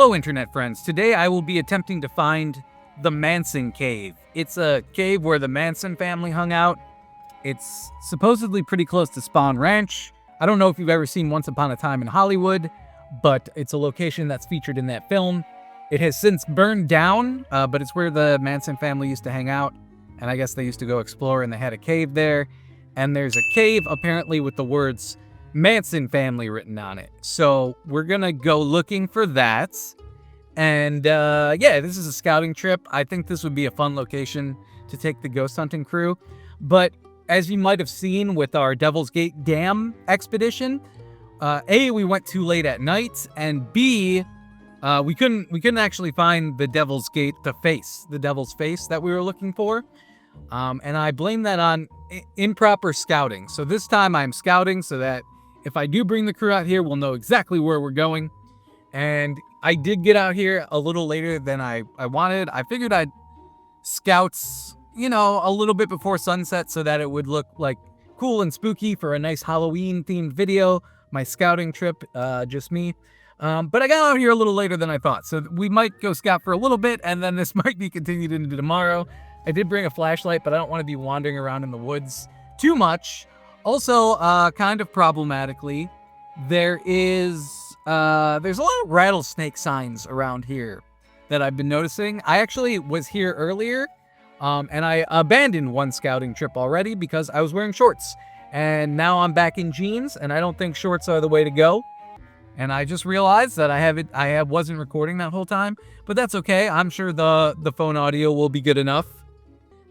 Hello, internet friends. Today I will be attempting to find the Manson cave. It's a cave where the Manson family hung out. It's supposedly pretty close to Spawn Ranch. I don't know if you've ever seen Once Upon a Time in Hollywood, but it's a location that's featured in that film. It has since burned down, but it's where the Manson family used to hang out, and I guess they used to go explore, and they had a cave there. And there's a cave, apparently, with the words Manson family written on it. So we're gonna go looking for that. And yeah, this is a scouting trip. I think this would be a fun location to take the ghost hunting crew. But as you might have seen with our Devil's Gate Dam expedition, A, we went too late at night, and B, we couldn't actually find the Devil's Gate, the devil's face that we were looking for. And I blame that on improper scouting. So this time I'm scouting so that if I do bring the crew out here, we'll know exactly where we're going. And I did get out here a little later than I wanted. I figured I'd scout, a little bit before sunset so that it would look like cool and spooky for a nice Halloween themed video. My scouting trip, just me. But I got out here a little later than I thought. So we might go scout for a little bit, and then this might be continued into tomorrow. I did bring a flashlight, but I don't want to be wandering around in the woods too much. Also, kind of problematically, there's a lot of rattlesnake signs around here that I've been noticing. I actually was here earlier, and I abandoned one scouting trip already because I was wearing shorts. And now I'm back in jeans, and I don't think shorts are the way to go. And I just realized that I wasn't recording that whole time, but that's okay. I'm sure the phone audio will be good enough.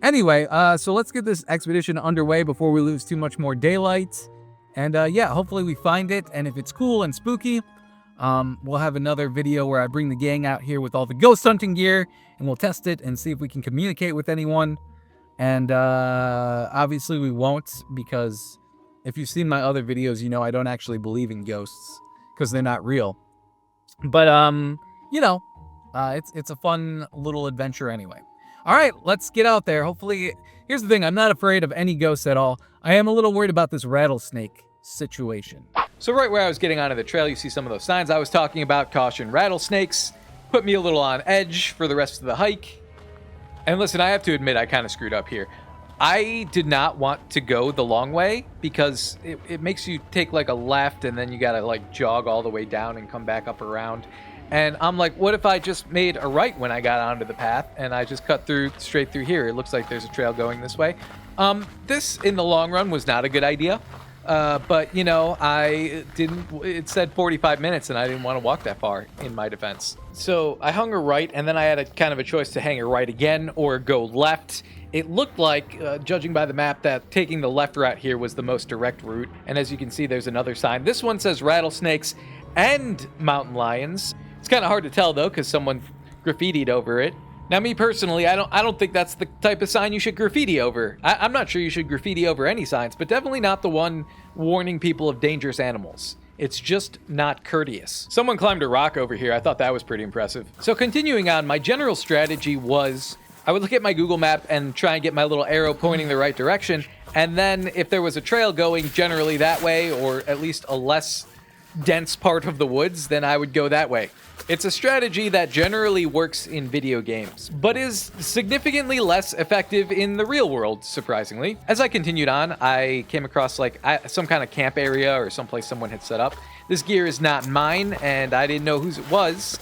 Anyway, so let's get this expedition underway before we lose too much more daylight. And yeah, hopefully we find it. And if it's cool and spooky, we'll have another video where I bring the gang out here with all the ghost hunting gear, and we'll test it and see if we can communicate with anyone. And obviously we won't, because if you've seen my other videos, you know I don't actually believe in ghosts because they're not real. But it's a fun little adventure anyway. All right, let's get out there. Hopefully, here's the thing. I'm not afraid of any ghosts at all. I am a little worried about this rattlesnake situation. So right where I was getting onto the trail, you see some of those signs I was talking about. Caution rattlesnakes. Put me a little on edge for the rest of the hike. And listen, I have to admit, I kind of screwed up here. I did not want to go the long way because it makes you take like a left and then you got to like jog all the way down and come back up around. And I'm like, what if I just made a right when I got onto the path and I just cut straight through here? It looks like there's a trail going this way. This, in the long run, was not a good idea. But, it said 45 minutes and I didn't want to walk that far, in my defense. So I hung a right, and then I had a kind of a choice to hang a right again or go left. It looked like, judging by the map, that taking the left route here was the most direct route. And as you can see, there's another sign. This one says rattlesnakes and mountain lions. It's kind of hard to tell, though, because someone graffitied over it. Now, me personally, I don't think that's the type of sign you should graffiti over. I'm not sure you should graffiti over any signs, but definitely not the one warning people of dangerous animals. It's just not courteous. Someone climbed a rock over here. I thought that was pretty impressive. So continuing on, my general strategy was I would look at my Google map and try and get my little arrow pointing the right direction. And then if there was a trail going generally that way, or at least a less dense part of the woods, then I would go that way. It's a strategy that generally works in video games, but is significantly less effective in the real world, surprisingly. As I continued on, I came across some kind of camp area or someplace someone had set up. This gear is not mine, and I didn't know whose it was.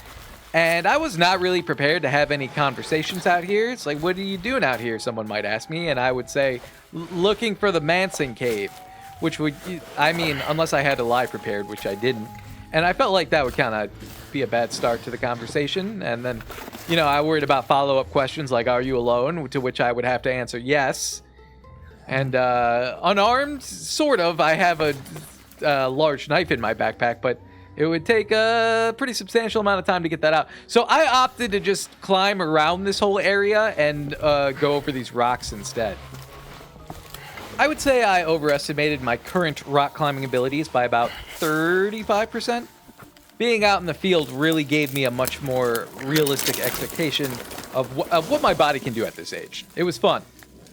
And I was not really prepared to have any conversations out here. It's like, what are you doing out here? Someone might ask me, and I would say, looking for the Manson cave. Which would, unless I had a lie prepared, which I didn't. And I felt like that would kind of be a bad start to the conversation. And then, I worried about follow-up questions like, are you alone? To which I would have to answer yes. And unarmed, sort of. I have a large knife in my backpack, but it would take a pretty substantial amount of time to get that out. So I opted to just climb around this whole area and go over these rocks instead. I would say I overestimated my current rock climbing abilities by about 35%. Being out in the field really gave me a much more realistic expectation of what my body can do at this age. It was fun.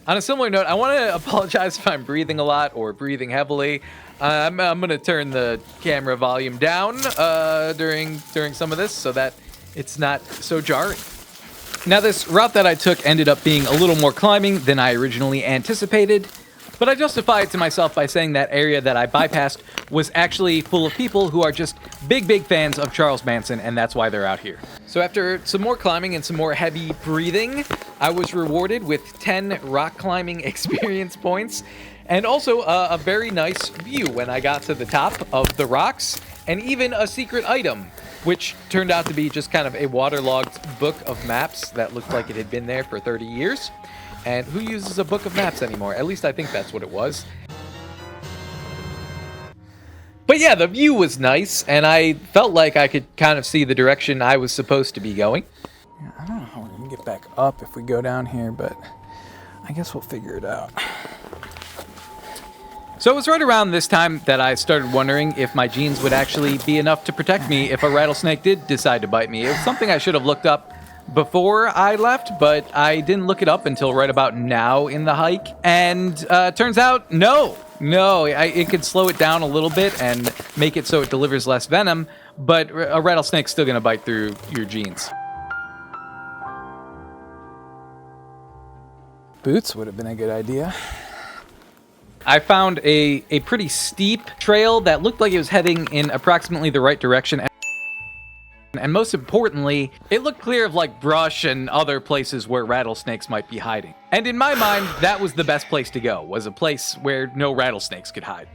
On a similar note, I want to apologize if I'm breathing a lot or breathing heavily. I'm going to turn the camera volume down during some of this so that it's not so jarring. Now, this route that I took ended up being a little more climbing than I originally anticipated, but I justify it to myself by saying that area that I bypassed was actually full of people who are just big fans of Charles Manson, and that's why they're out here. So after some more climbing and some more heavy breathing, I was rewarded with 10 rock climbing experience points, and also a very nice view when I got to the top of the rocks, and even a secret item, which turned out to be just kind of a waterlogged book of maps that looked like it had been there for 30 years. And who uses a book of maps anymore? At least I think that's what it was. But yeah, the view was nice, and I felt like I could kind of see the direction I was supposed to be going. Yeah, I don't know how we're going to get back up if we go down here, but I guess we'll figure it out. So it was right around this time that I started wondering if my jeans would actually be enough to protect me if a rattlesnake did decide to bite me. It was something I should have looked up before I left, but I didn't look it up until right about now in the hike. And turns out, no, it could slow it down a little bit and make it so it delivers less venom, but a rattlesnake's still gonna bite through your jeans. Boots would have been a good idea. I found a pretty steep trail that looked like it was heading in approximately the right direction. And most importantly, it looked clear of like brush and other places where rattlesnakes might be hiding. And in my mind, that was the best place to go, was a place where no rattlesnakes could hide.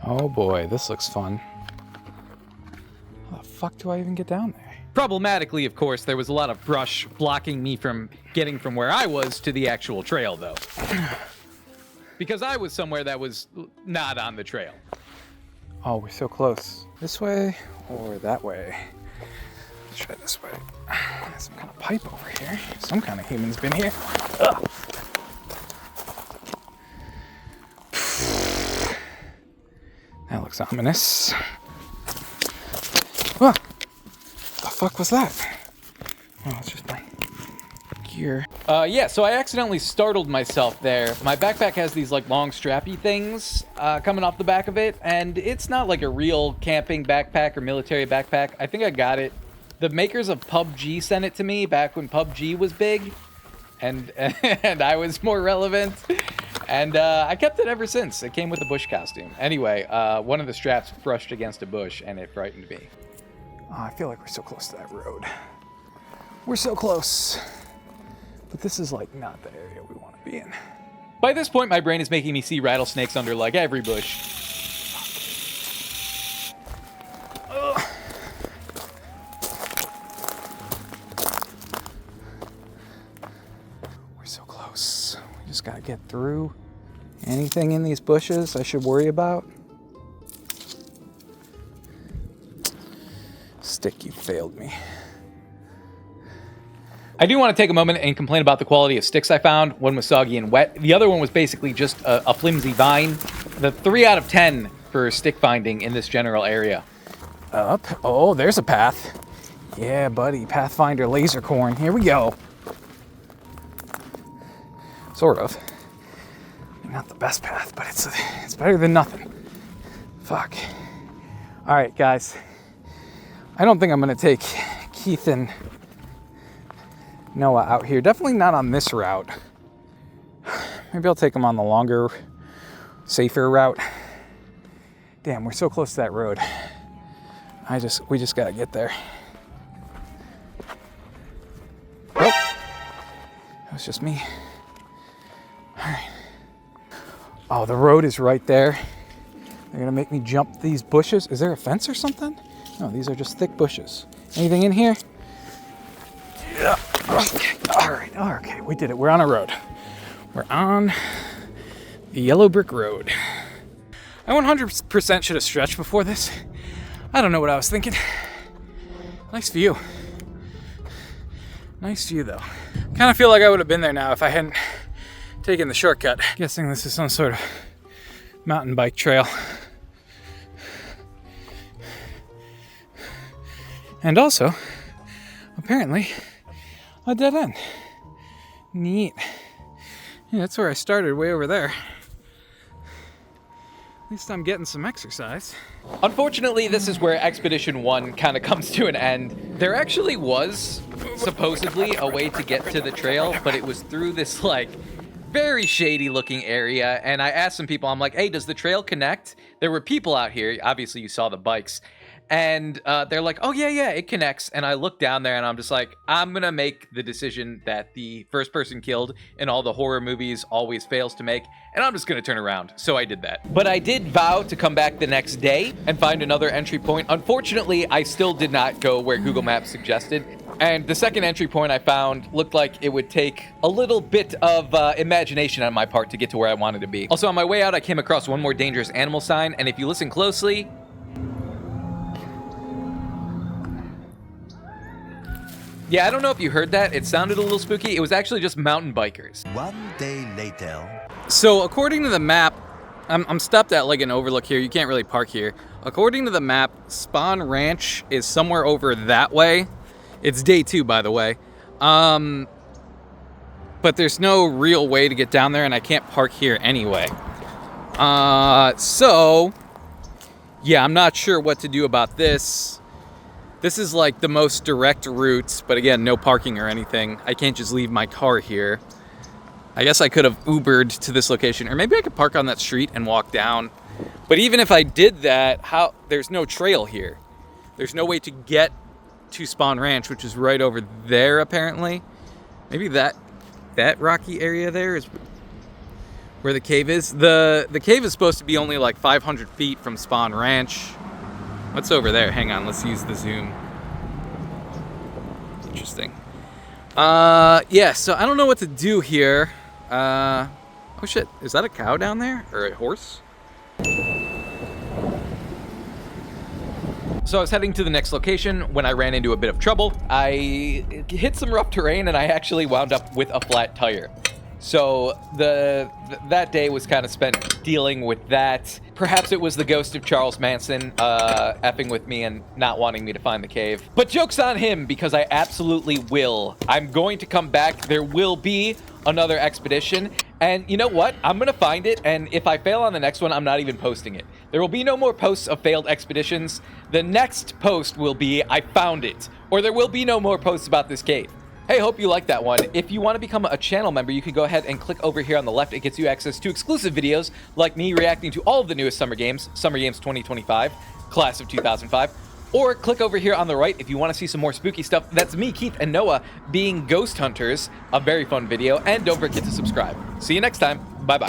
Oh boy, this looks fun. How the fuck do I even get down there? Problematically, of course, there was a lot of brush blocking me from getting from where I was to the actual trail, though. Because I was somewhere that was not on the trail. Oh, we're so close. This way or that way? Let's try this way. There's some kind of pipe over here. Some kind of human's been here. Ugh. That looks ominous. What the fuck was that? Oh, it's just my gear. Yeah, so I accidentally startled myself there. My backpack has these like long strappy things coming off the back of it, and it's not like a real camping backpack or military backpack. I think I got it. The makers of PUBG sent it to me back when PUBG was big, and I was more relevant, and I kept it ever since. It came with a bush costume. Anyway, one of the straps brushed against a bush, and it frightened me. Oh, I feel like we're so close to that road. We're so close. But this is like not the area we want to be in. By this point, my brain is making me see rattlesnakes under like every bush. Ugh. We're so close. We just gotta get through. Anything in these bushes I should worry about? Stick, you failed me. I do want to take a moment and complain about the quality of sticks I found. One was soggy and wet. The other one was basically just a flimsy vine. The 3 out of 10 for stick finding in this general area. Up. Oh, there's a path. Yeah, buddy. Pathfinder Lasercorn. Here we go. Sort of. Not the best path, but it's better than nothing. Fuck. All right, guys. I don't think I'm going to take Keith and Noah out here. Definitely not on this route. Maybe I'll take them on the longer, safer route. Damn, we're so close to that road. We just gotta get there. Oh, that was just me. All right. Oh, the road is right there. They're gonna make me jump these bushes. Is there a fence or something? No, these are just thick bushes. Anything in here? Yeah. Okay. All right. Okay, we did it. We're on a road. We're on the yellow brick road. I 100% should have stretched before this. I don't know what I was thinking. Nice view. Nice view, though. Kind of feel like I would have been there now if I hadn't taken the shortcut. Guessing this is some sort of mountain bike trail. And also, apparently, a dead end. Neat. Yeah, that's where I started, way over there. At least I'm getting some exercise. Unfortunately, this is where Expedition 1 kind of comes to an end. There actually was, supposedly, a way to get to the trail, but it was through this, like, very shady looking area, and I asked some people, I'm like, hey, does the trail connect? There were people out here, obviously you saw the bikes, and they're like, oh yeah, it connects. And I look down there and I'm just like, I'm gonna make the decision that the first person killed in all the horror movies always fails to make, and I'm just gonna turn around. So I did that. But I did vow to come back the next day and find another entry point. Unfortunately, I still did not go where Google Maps suggested. And the second entry point I found looked like it would take a little bit of imagination on my part to get to where I wanted to be. Also, on my way out, I came across one more dangerous animal sign, and if you listen closely... Yeah, I don't know if you heard that. It sounded a little spooky. It was actually just mountain bikers. One day later. So according to the map, I'm stopped at like an overlook here. You can't really park here. According to the map, Spawn Ranch is somewhere over that way. It's day 2, by the way. But there's no real way to get down there, and I can't park here anyway. So, yeah, I'm not sure what to do about this. This is like the most direct route, but again, no parking or anything. I can't just leave my car here. I guess I could have Ubered to this location, or maybe I could park on that street and walk down. But even if I did that, there's no trail here. There's no way to get to Spawn Ranch, which is right over there, apparently. Maybe that rocky area there is where the cave is. The cave is supposed to be only like 500 feet from Spawn Ranch. What's over there? Hang on, let's use the zoom. Interesting. Yeah, so I don't know what to do here. Oh shit, is that a cow down there? Or a horse? So I was heading to the next location when I ran into a bit of trouble. I hit some rough terrain and I actually wound up with a flat tire. So that day was kind of spent dealing with that. Perhaps it was the ghost of Charles Manson effing with me and not wanting me to find the cave. But joke's on him, because I absolutely will. I'm going to come back. There will be another expedition. And you know what? I'm going to find it, and if I fail on the next one, I'm not even posting it. There will be no more posts of failed expeditions. The next post will be, I found it. Or there will be no more posts about this cave. Hey, hope you liked that one. If you want to become a channel member, you can go ahead and click over here on the left. It gets you access to exclusive videos like me reacting to all of the newest Summer Games 2025, Class of 2005. Or click over here on the right if you want to see some more spooky stuff. That's me, Keith, and Noah being ghost hunters. A very fun video. And don't forget to subscribe. See you next time. Bye-bye.